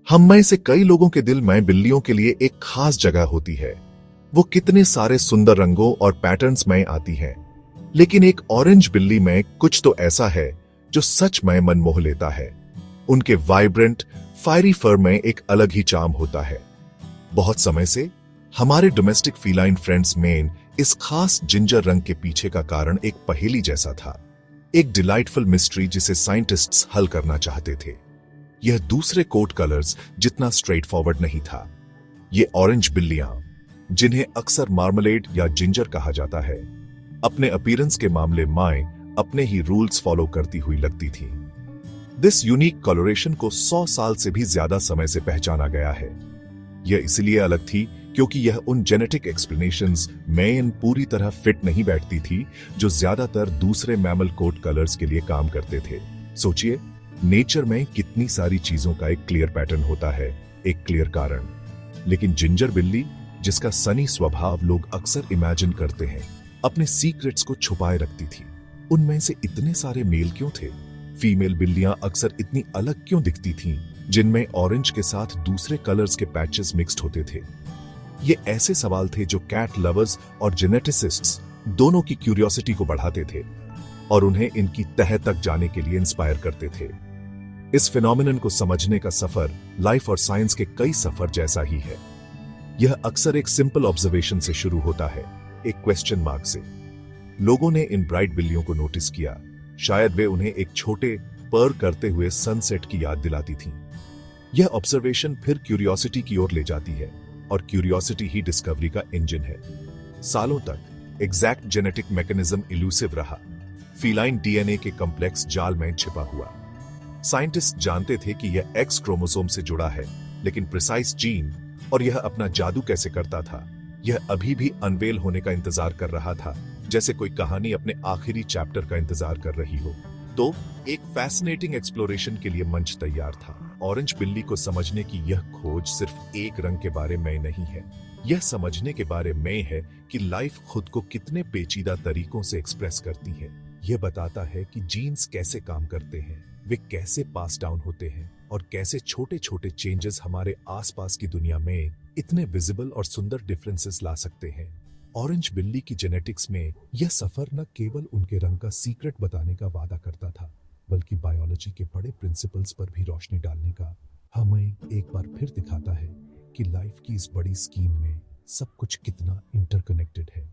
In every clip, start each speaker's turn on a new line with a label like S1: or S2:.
S1: हम में से कई लोगों के दिल में बिल्लियों के लिए एक खास जगह होती है। वो कितने सारे सुंदर रंगों और पैटर्न्स में आती हैं, लेकिन एक ऑरेंज बिल्ली में कुछ तो ऐसा है जो सच में मन मोह लेता है। उनके वाइब्रेंट फायरी फर में एक अलग ही चार्म होता है। बहुत समय से हमारे डोमेस्टिक फीलाइन फ्रेंड्स में इस खास जिंजर रंग के पीछे का कारण एक पहेली जैसा था, एक डिलाइटफुल मिस्ट्री जिसे साइंटिस्ट्स हल करना चाहते थे। यह दूसरे कोट कलर्स जितना स्ट्रेट फॉरवर्ड नहीं था। ये ऑरेंज बिल्लियां, जिन्हें अक्सर मार्मलेड या जिंजर कहा जाता है, अपने अपीयरेंस के मामले में अपने ही रूल्स फॉलो करती हुई लगती थी। दिस यूनिक कलरेशन को 100 साल से भी ज्यादा समय से पहचाना गया है। यह इसलिए अलग थी क्योंकि यह उन जेनेटिक एक्सप्लेनेशंस में पूरी तरह फिट नहीं बैठती थी जो ज्यादातर दूसरे मैमल कोट कलर्स के लिए काम करते थे। सोचिए, नेचर में कितनी सारी चीजों का एक क्लियर पैटर्न होता है, एक क्लियर कारण, लेकिन जिंजर बिल्ली, जिसका सनी स्वभाव लोग अक्सर इमेजिन करते हैं, अपने सीक्रेट्स को छुपाए रखती थी। उनमें से इतने सारे मेल क्यों थे? फीमेल बिल्लियां अक्सर इतनी अलग क्यों दिखती थीं, जिनमें ऑरेंज के साथ दूसरे कलर्स के पैचेस मिक्स्ड होते थे? ये ऐसे सवाल थे जो कैट लवर्स और जेनेटिसिस्ट्स दोनों की क्यूरियोसिटी को बढ़ाते थे और उन्हें इनकी तह तक जाने के लिए इंस्पायर करते थे। इस फिनोमिनन को समझने का सफर लाइफ और साइंस के कई सफर जैसा ही है। यह अक्सर एक सिंपल ऑब्जर्वेशन से शुरू होता है, एक क्वेश्चन मार्क से। लोगों ने इन ब्राइट बिल्लियों को नोटिस किया, शायद वे उन्हें एक छोटे पर करते हुए सनसेट की याद दिलाती थीं। यह ऑब्जर्वेशन फिर क्यूरियोसिटी की ओर ले जाती है और क्यूरियोसिटी ही डिस्कवरी का इंजन है। सालों तक एग्जैक्ट जेनेटिक मैकेनिज्म इल्यूसिव रहा, फीलाइन डीएनए के कॉम्प्लेक्स जाल में छिपा हुआ। साइंटिस्ट जानते थे कि यह एक्स क्रोमोसोम से जुड़ा है, लेकिन प्रिसाइज जीन और यह अपना जादू कैसे करता था, यह अभी भी अनवेल होने का इंतजार कर रहा था, जैसे कोई कहानी अपने आखिरी चैप्टर का इंतजार कर रही हो। तो एक फैसिनेटिंग एक्सप्लोरेशन के लिए मंच तैयार था। ऑरेंज बिल्ली को समझने की यह खोज सिर्फ एक रंग के बारे में नहीं है, यह समझने के बारे में है कि लाइफ खुद को कितने पेचीदा तरीकों से एक्सप्रेस करती है। यह बताता है कि जीन्स कैसे काम करते हैं, वे कैसे पास डाउन होते हैं और कैसे छोटे छोटे चेंजेस हमारे आसपास की दुनिया में इतने विजिबल और सुंदर डिफरेंसेस ला सकते हैं। ऑरेंज बिल्ली की जेनेटिक्स में यह सफर न केवल उनके रंग का सीक्रेट बताने का वादा करता था, बल्कि बायोलॉजी के बड़े प्रिंसिपल्स पर भी रोशनी डालने का। हमें एक बार फिर दिखाता है कि लाइफ की इस बड़ी स्कीम में सब कुछ कितना इंटरकनेक्टेड है।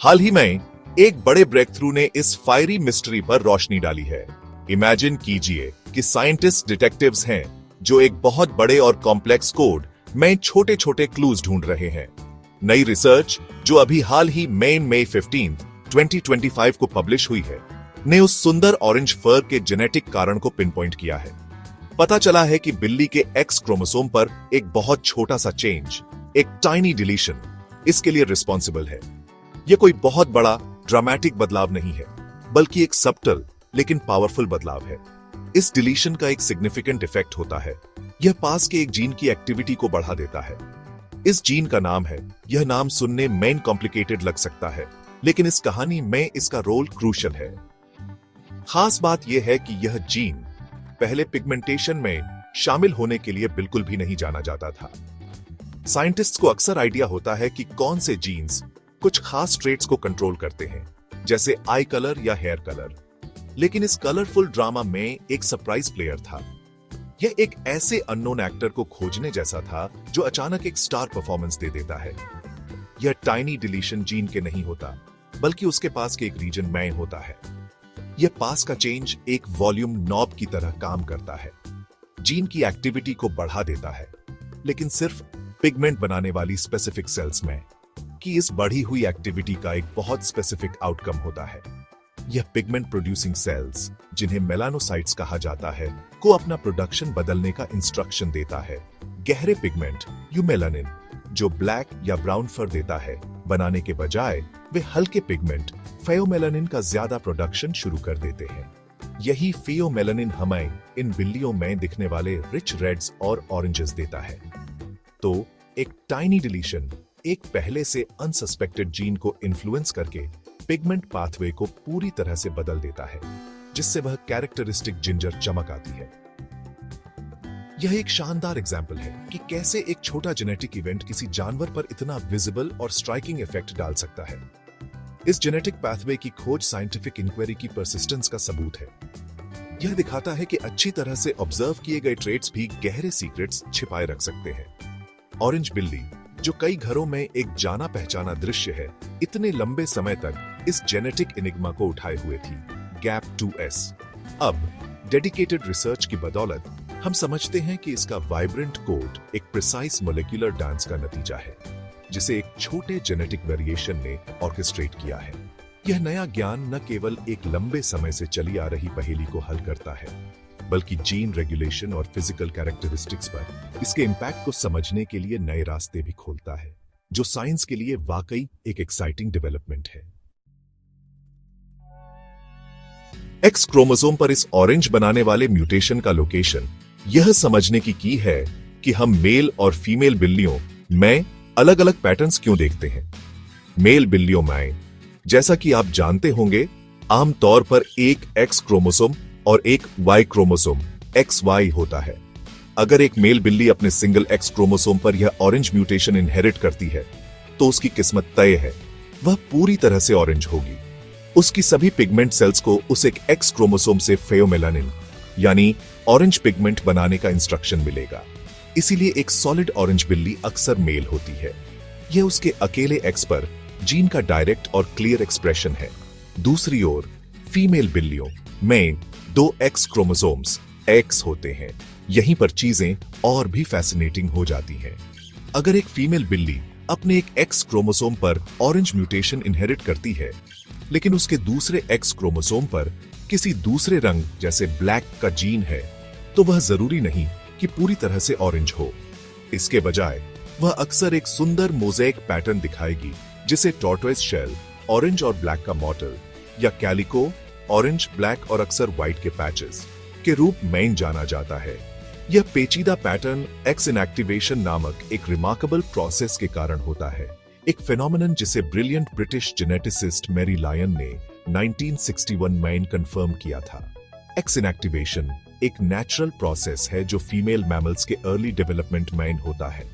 S1: हाल ही में एक बड़े ब्रेक थ्रू ने इस फायरी मिस्ट्री पर रोशनी डाली है। इमेजिन कीजिए कि साइंटिस्ट डिटेक्टिव्स हैं जो एक बहुत बड़े और कॉम्प्लेक्स कोड में छोटे छोटे क्लूज ढूंढ रहे हैं। नई रिसर्च जो अभी हाल ही मई 15, 2025 को पब्लिश हुई है, ने उस सुंदर ऑरेंज फर के जेनेटिक कारण को पिन पॉइंट किया है। पता चला है कि बिल्ली के एक्स क्रोमोसोम पर एक बहुत छोटा सा चेंज, एक टाइनी डिलीशन, इसके लिए रिस्पॉन्सिबल है। यह कोई बहुत बड़ा ड्रामेटिक बदलाव नहीं है, बल्कि एक सबटल लेकिन पावरफुल बदलाव है। इस डिलीशन का एक सिग्निफिकेंट इफेक्ट होता है, यह पास के एक जीन की एक्टिविटी को बढ़ा देता है। इस जीन का नाम है, यह नाम सुनने में कॉम्प्लिकेटेड लग सकता है, लेकिन इस कहानी में इसका रोल क्रूशियल है। खास बात यह है कि यह जीन पहले पिगमेंटेशन में शामिल होने के लिए बिल्कुल भी नहीं जाना जाता था। साइंटिस्ट्स को अक्सर आइडिया होता है कि कौन से जीन्स कुछ खास ट्रेट्स को कंट्रोल करते हैं, जैसे आई कलर या हेयर कलर, लेकिन इस कलरफुल ड्रामा में एक सरप्राइज प्लेयर था। यह एक ऐसे अननोन एक्टर को खोजने जैसा था जो अचानक एक स्टार परफॉर्मेंस दे देता है। यह टाइनी डिलीशन जीन के नहीं होता, बल्कि उसके पास के एक रीजन में होता है। यह पास का चेंज एक वॉल्यूम नॉब की तरह काम करता है, जीन की एक्टिविटी को बढ़ा देता है, लेकिन सिर्फ पिगमेंट बनाने वाली स्पेसिफिक सेल्स में। कि इस बढ़ी हुई एक्टिविटी का एक बहुत स्पेसिफिक आउटकम होता है। यह पिगमेंट प्रोड्यूसिंग सेल्स, जिन्हें मेलानोसाइट्स कहा जाता है, को अपना प्रोडक्शन बदलने का इंस्ट्रक्शन देता है। गहरे पिगमेंट यूमेलानिन, जो ब्लैक या ब्राउन फर देता है, बनाने के बजाय वे हल्के पिगमेंट फेयोमेलानिन का ज्यादा प्रोडक्शन शुरू कर देते हैं। यही फेयोमेलानिन हमें इन बिल्लियों में दिखने वाले रिच रेड्स और ऑरेंजेस देता है। तो एक टाइनी डिलीशन एक पहले से अनसस्पेक्टेड जीन को इन्फ्लुएंस करके पिगमेंट पाथवे को पूरी तरह से बदल देता है, जिससे वह कैरेक्टरिस्टिक जिंजर चमक आती है। यह एक शानदार एग्जाम्पल है कि कैसे एक छोटा जेनेटिक इवेंट किसी जानवर पर इतना विजिबल और स्ट्राइकिंग इफेक्ट डाल सकता है। इस जेनेटिक पाथवे की खोज साइंटिफिक इंक्वायरी की परसिस्टेंस का सबूत है। यह दिखाता है कि अच्छी तरह से ऑब्जर्व किए गए ट्रेट्स भी गहरे सीक्रेट्स छिपाए रख सकते हैं। ऑरेंज बिल्ली, जो कई घरों में एक जाना पहचाना दृश्य है, इतने लंबे समय तक इस जेनेटिक इनिग्मा को उठाए हुए थी, गैप 2S। अब डेडिकेटेड रिसर्च की बदौलत हम समझते हैं कि इसका वाइब्रेंट कोड एक प्रिसाइज मोलेक्युलर डांस का नतीजा है, जिसे एक छोटे जेनेटिक वेरिएशन ने ऑर्केस्ट्रेट किया है। यह नया ज्ञान न केवल एक लंबे समय से चली आ रही पहेली को हल करता है, बल्कि जीन रेगुलेशन और फिजिकल कैरेक्टरिस्टिक्स पर इसके इंपैक्ट को समझने के लिए नए रास्ते भी खोलता है, जो साइंस के लिए वाकई एक एक्साइटिंग डेवलपमेंट है। एक्स क्रोमोसोम पर इस ऑरेंज बनाने वाले म्यूटेशन का लोकेशन यह समझने की है कि हम मेल और फीमेल बिल्लियों में अलग अलग पैटर्न्स क्यों देखते हैं। मेल बिल्लियों में, जैसा कि आप जानते होंगे, आमतौर पर एक एक्स क्रोमोसोम और एक वाई क्रोमोसोम XY होता है। अगर एक मेल बिल्ली अपने सिंगल एक्स क्रोमोसोम पर यह ऑरेंज म्यूटेशन इनहेरिट करती है, तो उसकी किस्मत तय है, वह पूरी तरह से ऑरेंज होगी। उसकी सभी पिगमेंट सेल्स को उस एक एक्स क्रोमोसोम से फेयोमेलानिन यानी ऑरेंज पिगमेंट बनाने का इंस्ट्रक्शन मिलेगा। इसीलिए एक सॉलिड ऑरेंज बिल्ली अक्सर मेल होती है। यह उसके अकेले एक्स पर जीन का डायरेक्ट और क्लियर एक्सप्रेशन है। दूसरी ओर फीमेल बिल्लियों में 2 एक्स क्रोमोसोम्स X होते हैं। यहीं पर चीजें और भी फैसिनेटिंग हो जाती हैं। अगर एक फीमेल बिल्ली अपने एक एक्स क्रोमोसोम पर ऑरेंज म्यूटेशन इनहेरिट करती है, लेकिन उसके दूसरे एक्स क्रोमोसोम पर किसी दूसरे रंग जैसे ब्लैक का जीन है, तो वह जरूरी नहीं कि पूरी तरह से ऑरेंज हो। इसके बजाय वह अक्सर एक सुंदर मोज़ेक पैटर्न दिखाएगी, जिसे टॉर्टोइस शेल ऑरेंज और ब्लैक का मॉडल या कैलिको ऑरेंज, ब्लैक और अक्सर व्हाइट के पैचेस के रूप में जाना जाता है। यह पेचीदा पैटर्न एक्स इनएक्टिवेशन नामक एक रिमार्केबल प्रोसेस के कारण होता है, एक फेनोमेनन जिसे brilliant British geneticist Mary Lyon ने 1961 में कंफर्म किया था। एक्स इनएक्टिवेशन एक नेचुरल प्रोसेस है जो फीमेल मैमल्स के अर्ली डेवलपमेंट में होता है।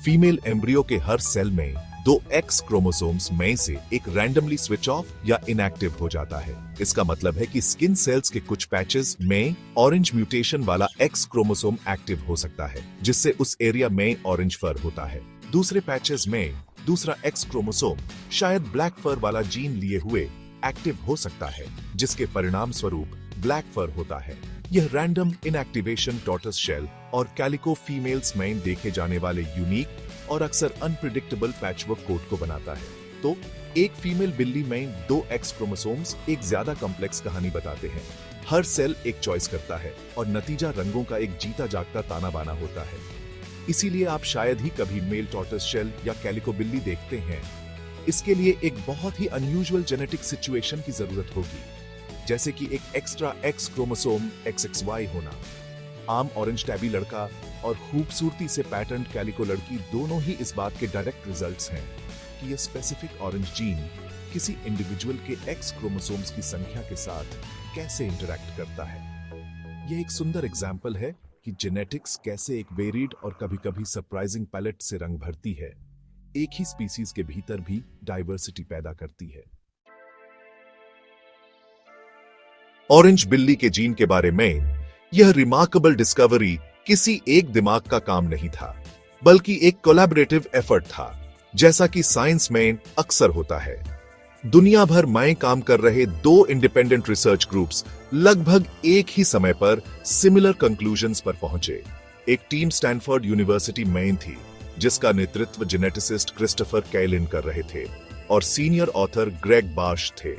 S1: फीमेल एम्ब्रियो के हर सेल में 2 एक्स क्रोमोसोम्स में से एक रैंडमली स्विच ऑफ या इनएक्टिव हो जाता है। इसका मतलब है कि स्किन सेल्स के कुछ पैचेस में ऑरेंज म्यूटेशन वाला एक्स क्रोमोसोम एक्टिव हो सकता है, जिससे उस एरिया में ऑरेंज फर होता है। दूसरे पैचेस में दूसरा एक्स क्रोमोसोम शायद ब्लैक फर वाला जीन लिए हुए एक्टिव हो सकता है, जिसके परिणाम स्वरूप ब्लैक फर होता है। यह रैंडम इनएक्टिवेशन टॉर्टोइस शेल और कैलिको फीमेल्स में देखे जाने वाले यूनिक और अक्सर अनप्रिडिक्टेबल पैचवर्क कोड को बनाता है। तो एक फीमेल बिल्ली में 2 एक्स क्रोमोसोम्स एक ज्यादा कॉम्प्लेक्स कहानी बताते हैं। हर सेल एक चॉइस करता है और नतीजा रंगों का एक जीता जागता ताना बाना होता है। इसीलिए आप शायद ही कभी मेल टॉर्टोइस शेल या कैलिको बिल्ली देखते हैं। इसके लिए एक बहुत ही अनयूजुअल जेनेटिक सिचुएशन की जरूरत होगी, जैसे कि एक एक्स्ट्रा एक्स क्रोमोसोम XXY होना। आम ऑरेंज टैबी लड़का और खूबसूरती से पैटर्न कैलिको लड़की दोनों ही इस बात के डायरेक्ट रिजल्ट्स हैं कि यह स्पेसिफिक ऑरेंज जीन किसी इंडिविजुअल के एक्स क्रोमोसोम्स की संख्या के साथ कैसे इंटरैक्ट करता है। यह एक सुंदर एग्जाम्पल है कि जेनेटिक्स कैसे एक वेरिड और कभी-कभी सरप्राइजिंग पैलेट से रंग भरती है, एक ही स्पीसीज के भीतर भी डाइवर्सिटी पैदा करती है। ऑरेंज बिल्ली के जीन के बारे में यह रिमार्केबल डिस्कवरी किसी एक दिमाग का काम नहीं था, बल्कि एक कोलैबोरेटिव एफर्ट था, जैसा कि साइंस में अक्सर होता है। दुनिया भर में काम कर रहे 2 इंडिपेंडेंट रिसर्च ग्रुप्स लगभग एक ही समय पर सिमिलर कंक्लूजन्स पर पहुंचे। एक टीम स्टैनफोर्ड यूनिवर्सिटी में थी, जिसका नेतृत्व जेनेटिसिस्ट क्रिस्टोफर कैलिन कर रहे थे और सीनियर ऑथर ग्रेग बार्श थे।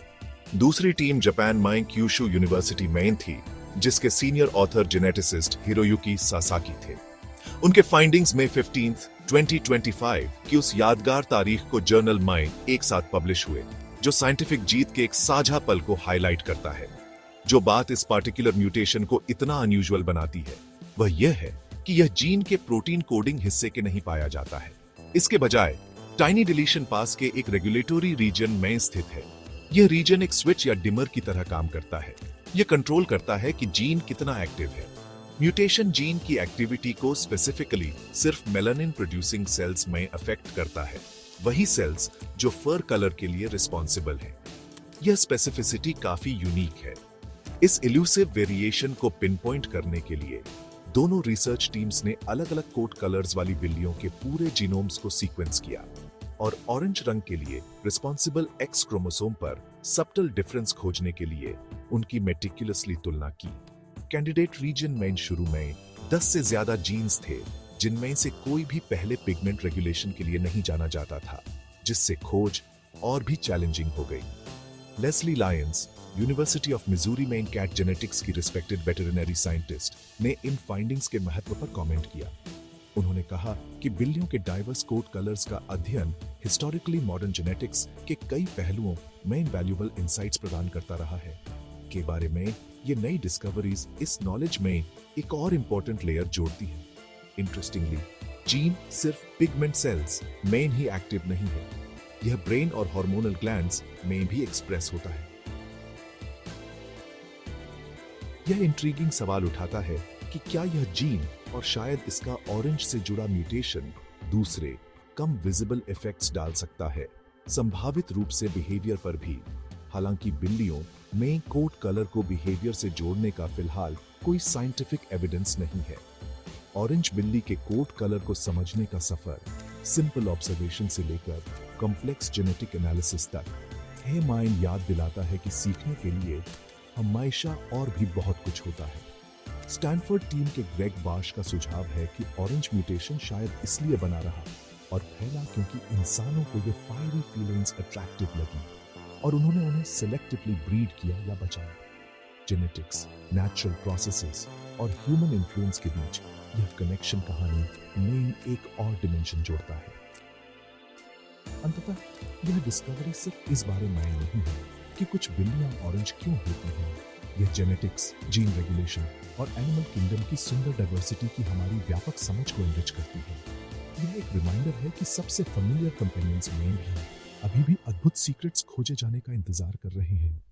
S1: दूसरी टीम जापान में क्यूशू यूनिवर्सिटी में थी, जिसके senior author geneticist Hiroyuki Sasaki थे। उनके फाइंडिंग्स में 15 2025 की उस यादगार तारीख को जर्नल में एक साथ पब्लिश हुए, जो साइंटिफिक जीत के एक साझा पल को हाईलाइट करता है। जो बात इस पार्टिकुलर म्यूटेशन को इतना अनयूजुअल बनाती है, वह यह है कि यह जीन के प्रोटीन कोडिंग हिस्से के नहीं पाया जाता है। इसके बजाय टाइनी डिलीशन पास के एक रेगुलेटरी रीजन में स्थित है। यह रीजन एक स्विच या डिमर की तरह काम करता है। यह कंट्रोल करता है कि जीन कितना एक्टिव है। म्यूटेशन जीन की एक्टिविटी को स्पेसिफिकली सिर्फ मेलानिन प्रोड्यूसिंग सेल्स में अफेक्ट करता है, वही सेल्स जो फर कलर के लिए रिस्पॉन्सिबल है। यह स्पेसिफिसिटी काफी यूनिक है। इस इल्यूसिव वेरिएशन को पिनपॉइंट करने के लिए दोनों रिसर्च टीम्स ने अलग अलग कोट कलर्स वाली बिल्लियों के पूरे जीनोम्स को सीक्वेंस किया और ऑरेंज रंग के लिए रिस्पॉन्सिबल एक्स क्रोमोसोम पर सबटल डिफरेंस खोजने के लिए उनकी मेटिकुलसली तुलना की। कैंडिडेट रीजन में शुरू में 10 से ज्यादा जीन्स थे, जिनमें से कोई भी पहले पिगमेंट रेगुलेशन के लिए नहीं जाना जाता था, जिससे खोज और भी चैलेंजिंग हो गई। Leslie Lyons, university of Missouri में कैट जेनेटिक्स की रिस्पेक्टेड वेटरनरी साइंटिस्ट, ने इन फाइंडिंग्स के महत्व पर कमेंट किया। उन्होंने कहा कि बिल्लियों के डाइवर्स कोट कलर्स का अध्ययन हिस्टोरिकली मॉडर्न जेनेटिक्स के कई पहलुओं में वैल्यूएबल इंसाइट्स प्रदान करता रहा है। के बारे में ये नई डिस्कवरीज इस नॉलेज में एक और इंपॉर्टेंट लेयर जोड़ती है। इंटरेस्टिंगली, जीन सिर्फ पिगमेंट सेल्स में ही एक्टिव नहीं है, यह ब्रेन और हार्मोनल ग्लैंड्स में भी एक्सप्रेस होता है। यह इंट्रीगिंग सवाल उठाता है कि क्या यह जीन और शायद इसका ऑरेंज से जुड़ा म्यूटेशन दूसरे कम विजिबल इफेक्ट्स डाल सकता है, संभावित रूप से बिहेवियर पर भी। हालांकि बिल्लियों में कोट कलर को बिहेवियर से जोड़ने का फिलहाल कोई साइंटिफिक एविडेंस नहीं है। ऑरेंज बिल्ली के कोट कलर को समझने का सफर सिंपल ऑब्जर्वेशन से लेकर कॉम्प्लेक्स जेनेटिक एनालिसिस तक हे माइंड याद दिलाता है कि सीखने के लिए हमेशा और भी बहुत कुछ होता है। स्टैनफोर्ड टीम के ग्रेग बाश का सुझाव है कि ऑरेंज म्यूटेशन शायद इसलिए बना रहा और फैला क्योंकि इंसानों को ये फायरी फीलिंग्स अट्रैक्टिव लगी और उन्होंने उन्हें सिलेक्टिवली ब्रीड किया या बचाया। जेनेटिक्स, नेचुरल प्रोसेसेस और ह्यूमन इन्फ्लुएंस के बीच यह कनेक्शन कहानी में एक और डिमेंशन जोड़ता है। अंततः यह डिस्कवरी सिर्फ इस बारे में नहीं है कि कुछ बिल्लियां ऑरेंज क्यों होती हैं। यह जेनेटिक्स, जीन रेगुलेशन और एनिमल किंगडम की सुंदर डाइवर्सिटी की हमारी व्यापक समझ को एनरिच करती है। यह एक रिमाइंडर है कि सबसे फेमिलियर कंपेनियंस में भी अभी भी अद्भुत सीक्रेट्स खोजे जाने का इंतजार कर रहे हैं।